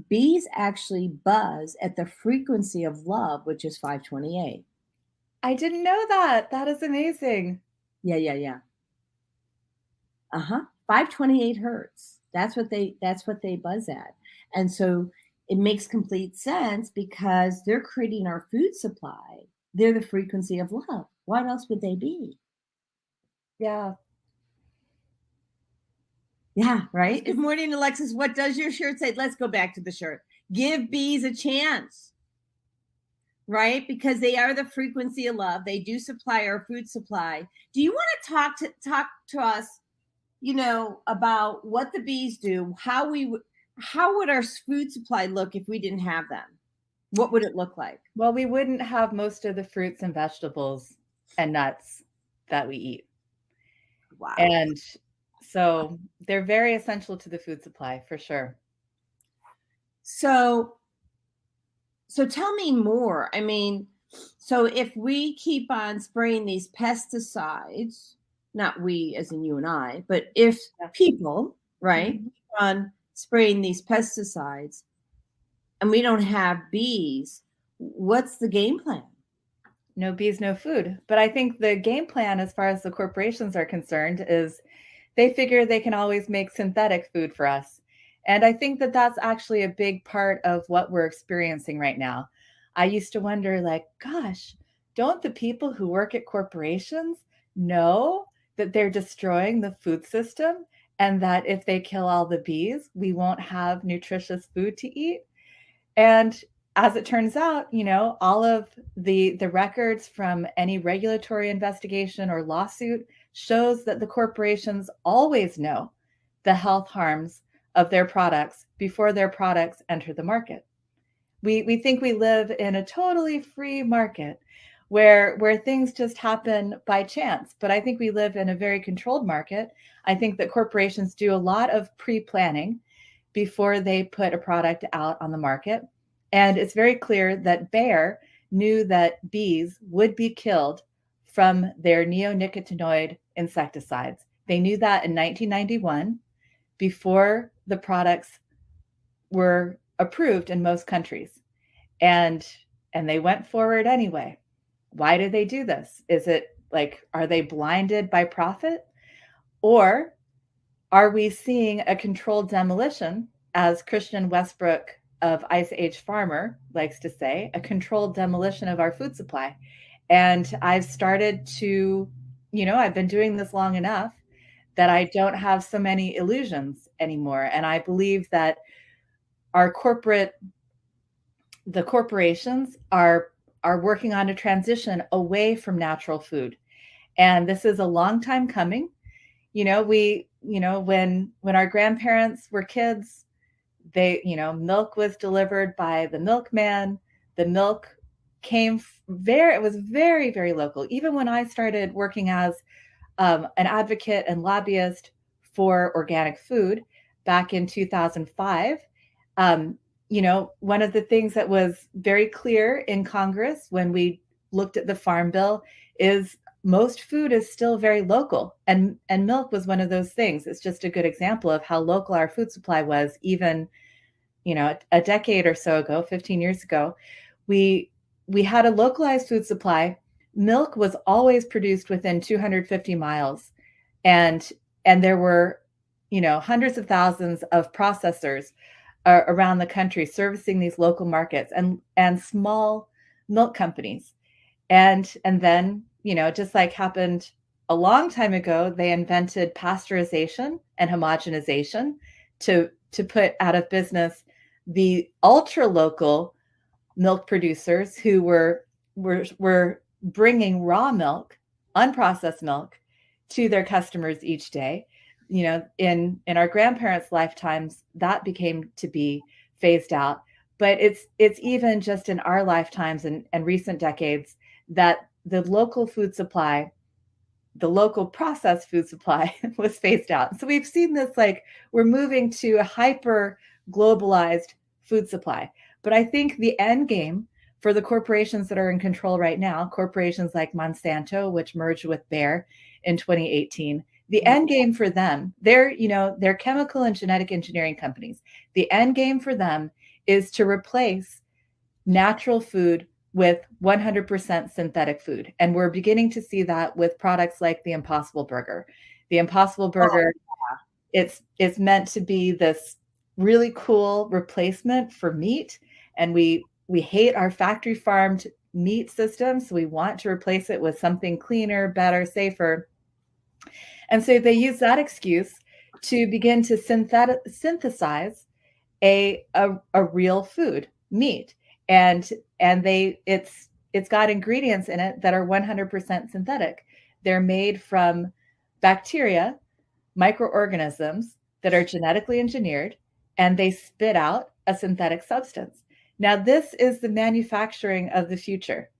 Bees actually buzz at the frequency of love, which is 528. I didn't know that. That is amazing. Yeah, yeah, yeah. Uh-huh. 528 hertz. That's what they buzz at. And so it makes complete sense because they're creating our food supply. They're the frequency of love. What else would they be? Yeah. Yeah, right. Good morning, Alexis. What does your shirt say? Let's go back to the shirt. Give bees a chance. Right? Because they are the frequency of love. They do supply our food supply. Do you want to talk to us, about what the bees do, how would our food supply look if we didn't have them? What would it look like? Well, we wouldn't have most of the fruits and vegetables and nuts that we eat. Wow. And so they're very essential to the food supply for sure. So tell me more. I mean, so if we keep on spraying these pesticides, not we as in you and I, but if Yeah. people, right, Mhm. keep on spraying these pesticides and we don't have bees, what's the game plan? No bees, no food. But I think the game plan, as far as the corporations are concerned, is they figure they can always make synthetic food for us. And I think that that's actually a big part of what we're experiencing right now. I used to wonder, like, gosh, don't the people who work at corporations know that they're destroying the food system and that if they kill all the bees, we won't have nutritious food to eat? And as it turns out, all of the records from any regulatory investigation or lawsuit shows that the corporations always know the health harms of their products before their products enter the market. We think we live in a totally free market where things just happen by chance, but I think we live in a very controlled market. I think that corporations do a lot of pre-planning before they put a product out on the market. And it's very clear that Bayer knew that bees would be killed from their neonicotinoid insecticides. They knew that in 1991 before the products were approved in most countries. And and they went forward anyway. Why do they do this? Is it like, are they blinded by profit? Or are we seeing a controlled demolition, as Christian Westbrook of Ice Age Farmer likes to say, a controlled demolition of our food supply? And I've started to, I've been doing this long enough that I don't have so many illusions anymore. And I believe that our the corporations are working on a transition away from natural food. And this is a long time coming. When our grandparents were kids, milk was delivered by the milkman. The milk it was very, very local. Even when I started working as an advocate and lobbyist for organic food back in 2005, one of the things that was very clear in Congress when we looked at the Farm Bill is most food is still very local, and milk was one of those things. It's just a good example of how local our food supply was even, a decade or so ago, 15 years ago. We had a localized food supply. Milk was always produced within 250 miles, and there were, hundreds of thousands of processors around the country servicing these local markets and small milk companies. And then, just like happened a long time ago, they invented pasteurization and homogenization to put out of business the ultra local milk producers who were bringing raw milk, unprocessed milk, to their customers each day. In our grandparents' lifetimes, that became to be phased out. But it's even just in our lifetimes and recent decades that the local food supply, the local processed food supply was phased out. So we've seen this, like, we're moving to a hyper globalized food supply. But I think the end game for the corporations that are in control right now, corporations like Monsanto, which merged with Bayer in 2018, The end game for them, they're chemical and genetic engineering companies. The end game for them is to replace natural food with 100% synthetic food. And we're beginning to see that with products like the Impossible Burger. The Impossible Burger, it's meant to be this really cool replacement for meat. And we hate our factory farmed meat system. So we want to replace it with something cleaner, better, safer. And so they use that excuse to begin to synthesize a real food, meat. And it's got ingredients in it that are 100% synthetic. They're made from bacteria, microorganisms that are genetically engineered, and they spit out a synthetic substance. Now, this is the manufacturing of the future.